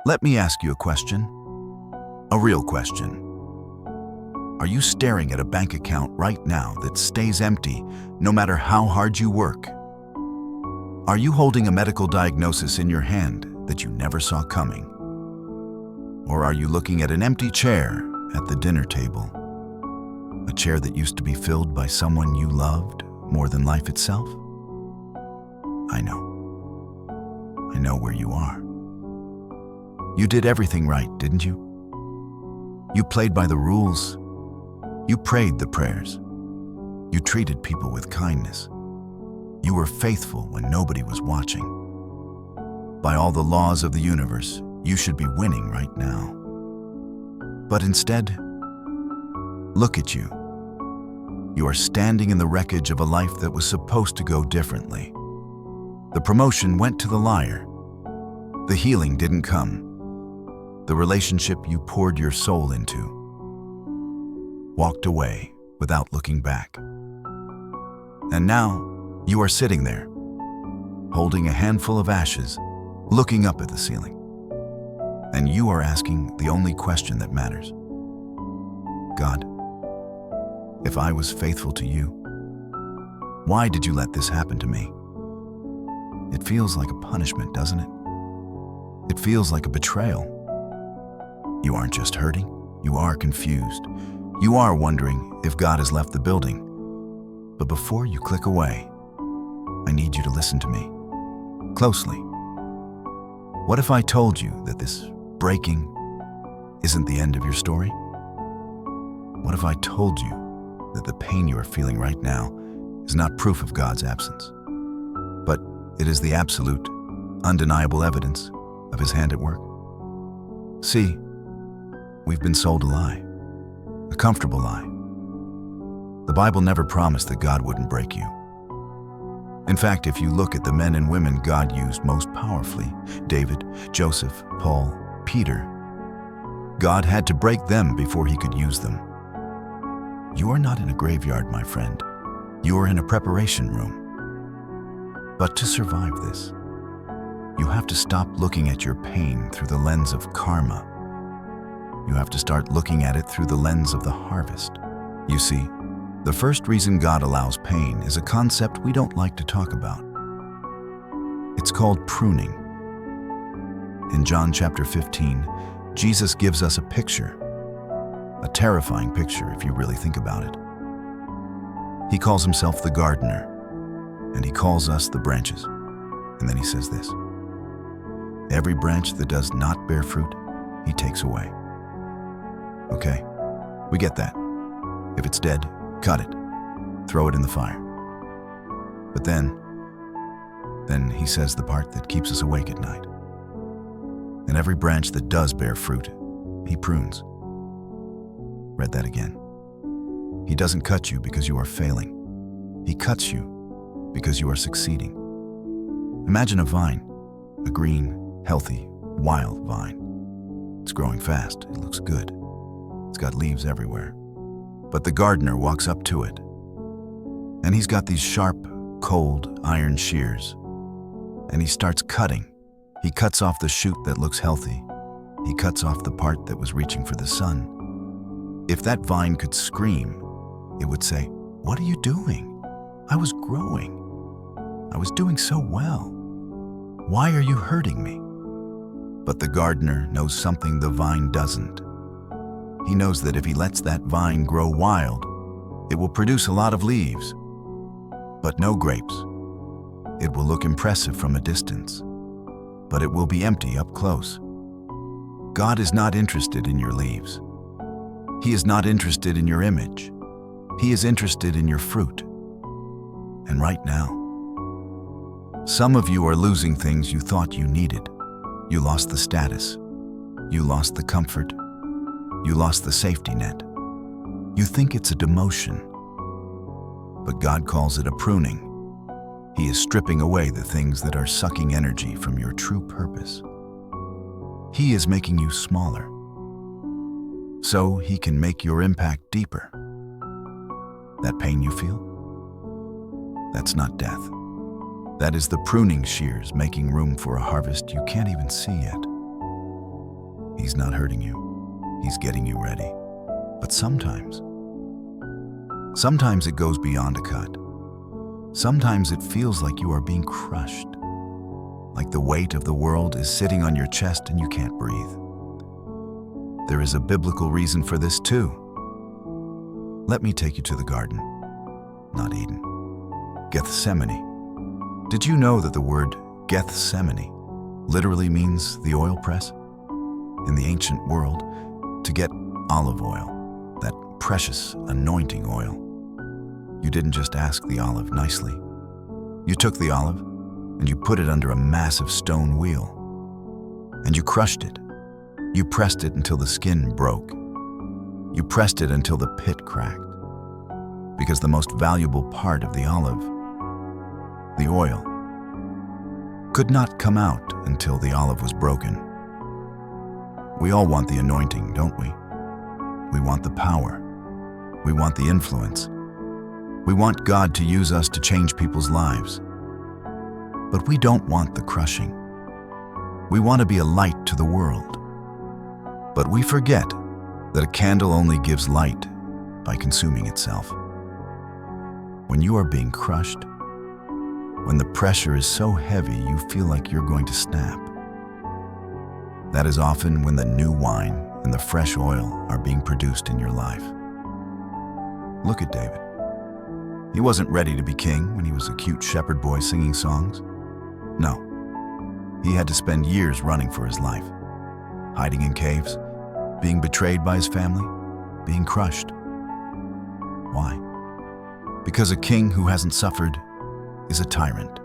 Let me ask you a question. A real question. Are you staring at a bank account right now that stays empty no matter how hard you work? Are you holding a medical diagnosis in your hand that you never saw coming? Or are you looking at an empty chair at the dinner table? A chair that used to be filled by someone you loved more than life itself? I know. I know where you are. You did everything right, didn't you? You played by the rules. You prayed the prayers. You treated people with kindness. You were faithful when nobody was watching. By all the laws of the universe, you should be winning right now. But instead, look at you. You are standing in the wreckage of a life that was supposed to go differently. The promotion went to the liar. The healing didn't come. The relationship you poured your soul into walked away without looking back. And now you are sitting there, holding a handful of ashes, looking up at the ceiling. And you are asking the only question that matters. God, if I was faithful to you, why did you let this happen to me? It feels like a punishment, doesn't it? It feels like a betrayal. You aren't just hurting, you are confused. You are wondering if God has left the building. But before you click away, I need you to listen to me closely. What if I told you that this breaking isn't the end of your story? What if I told you that the pain you are feeling right now is not proof of God's absence, but it is the absolute, undeniable evidence of His hand at work? See, we've been sold a lie, a comfortable lie. The Bible never promised that God wouldn't break you. In fact, if you look at the men and women God used most powerfully, David, Joseph, Paul, Peter, God had to break them before He could use them. You are not in a graveyard, my friend. You are in a preparation room. But to survive this, you have to stop looking at your pain through the lens of karma. You have to start looking at it through the lens of the harvest. You see, the first reason God allows pain is a concept we don't like to talk about. It's called pruning. In John chapter 15, Jesus gives us a picture, a terrifying picture if you really think about it. He calls Himself the gardener, and He calls us the branches. And then He says this: every branch that does not bear fruit, He takes away. Okay, we get that. If it's dead, cut it. Throw it in the fire. But then He says the part that keeps us awake at night. And every branch that does bear fruit, He prunes. Read that again. He doesn't cut you because you are failing. He cuts you because you are succeeding. Imagine a vine, a green, healthy, wild vine. It's growing fast. It looks good. It's got leaves everywhere. But the gardener walks up to it, and he's got these sharp, cold, iron shears, and he starts cutting. He cuts off the shoot that looks healthy. He cuts off the part that was reaching for the sun. If that vine could scream, it would say, "What are you doing? I was growing. I was doing so well. Why are you hurting me?" But the gardener knows something the vine doesn't. He knows that if he lets that vine grow wild, it will produce a lot of leaves, but no grapes. It will look impressive from a distance, but it will be empty up close. God is not interested in your leaves. He is not interested in your image. He is interested in your fruit. And right now, some of you are losing things you thought you needed. You lost the status. You lost the comfort. You lost the safety net. You think it's a demotion, but God calls it a pruning. He is stripping away the things that are sucking energy from your true purpose. He is making you smaller, so He can make your impact deeper. That pain you feel? That's not death. That is the pruning shears making room for a harvest you can't even see yet. He's not hurting you. He's getting you ready. But sometimes it goes beyond a cut. Sometimes it feels like you are being crushed, like the weight of the world is sitting on your chest and you can't breathe. There is a biblical reason for this too. Let me take you to the garden, not Eden. Gethsemane. Did you know that the word Gethsemane literally means the oil press? In the ancient world, to get olive oil, that precious anointing oil, you didn't just ask the olive nicely. You took the olive and you put it under a massive stone wheel, and you crushed it. You pressed it until the skin broke. You pressed it until the pit cracked. Because the most valuable part of the olive, the oil, could not come out until the olive was broken. We all want the anointing, don't we? We want the power. We want the influence. We want God to use us to change people's lives. But we don't want the crushing. We want to be a light to the world. But we forget that a candle only gives light by consuming itself. When you are being crushed, when the pressure is so heavy you feel like you're going to snap, that is often when the new wine and the fresh oil are being produced in your life. Look at David. He wasn't ready to be king when he was a cute shepherd boy singing songs. No, he had to spend years running for his life, hiding in caves, being betrayed by his family, being crushed. Why? Because a king who hasn't suffered is a tyrant.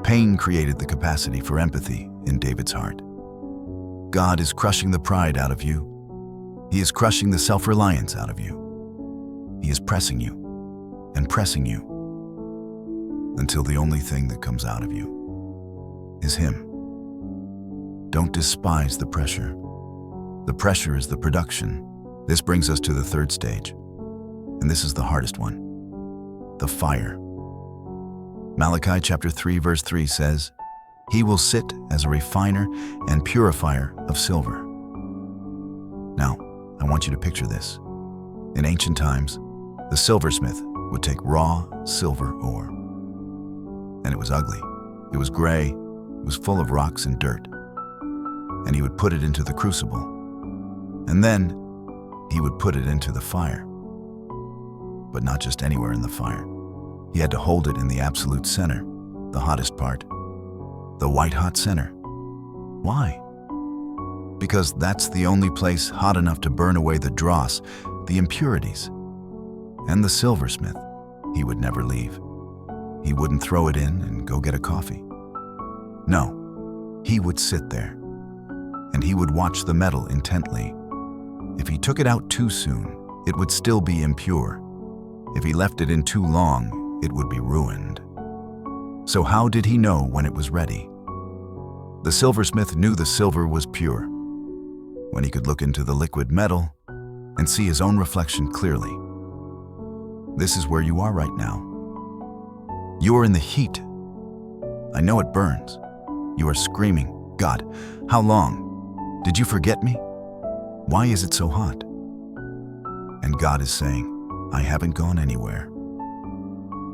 Pain created the capacity for empathy in David's heart. God is crushing the pride out of you. He is crushing the self-reliance out of you. He is pressing you and pressing you until the only thing that comes out of you is Him. Don't despise the pressure. The pressure is the production. This brings us to the third stage, and this is the hardest one, the fire. Malachi chapter 3 verse 3 says, "He will sit as a refiner and purifier of silver." Now, I want you to picture this. In ancient times, the silversmith would take raw silver ore. And it was ugly. It was gray. It was full of rocks and dirt. And he would put it into the crucible. And then he would put it into the fire. But not just anywhere in the fire. He had to hold it in the absolute center, the hottest part, the white-hot center. Why? Because that's the only place hot enough to burn away the dross, the impurities. And the silversmith, he would never leave. He wouldn't throw it in and go get a coffee. No, he would sit there, and he would watch the metal intently. If he took it out too soon, it would still be impure. If he left it in too long, it would be ruined. So how did he know when it was ready? The silversmith knew the silver was pure when he could look into the liquid metal and see his own reflection clearly. This is where you are right now. You are in the heat. I know it burns. You are screaming, "God, how long? Did you forget me? Why is it so hot?" And God is saying, "I haven't gone anywhere.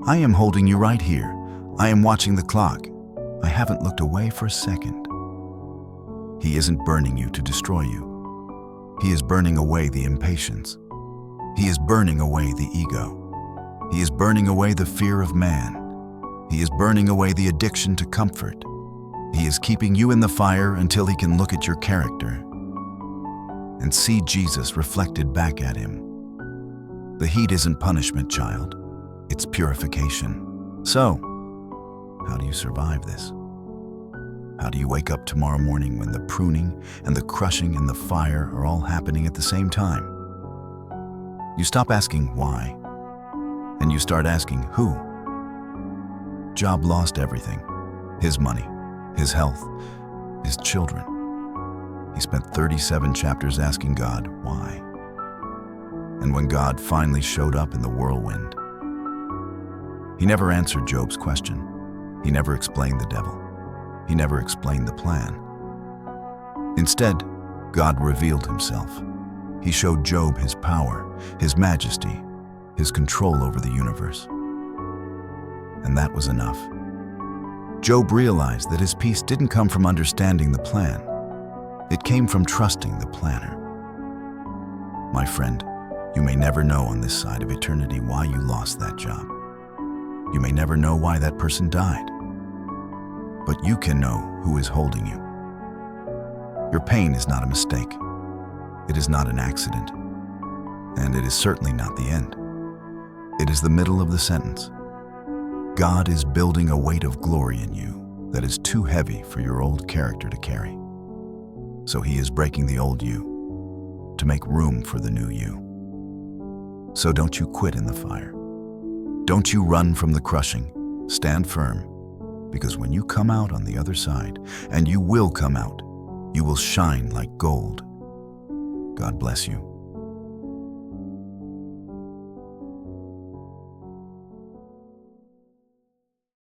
I am holding you right here. I am watching the clock. I haven't looked away for a second." He isn't burning you to destroy you. He is burning away the impatience. He is burning away the ego. He is burning away the fear of man. He is burning away the addiction to comfort. He is keeping you in the fire until he can look at your character and see Jesus reflected back at him. The heat isn't punishment, child. It's purification. So, how do you survive this? How do you wake up tomorrow morning when the pruning and the crushing and the fire are all happening at the same time? You stop asking why, and you start asking who. Job lost everything. His money, his health, his children. He spent 37 chapters asking God why. And when God finally showed up in the whirlwind, he never answered Job's question. He never explained the devil. He never explained the plan. Instead, God revealed himself. He showed Job his power, his majesty, his control over the universe. And that was enough. Job realized that his peace didn't come from understanding the plan. It came from trusting the planner. My friend, you may never know on this side of eternity why you lost that job. You may never know why that person died. But you can know who is holding you. Your pain is not a mistake. It is not an accident. And it is certainly not the end. It is the middle of the sentence. God is building a weight of glory in you that is too heavy for your old character to carry. So he is breaking the old you to make room for the new you. So don't you quit in the fire. Don't you run from the crushing. Stand firm, because when you come out on the other side, and you will come out, you will shine like gold. God bless you.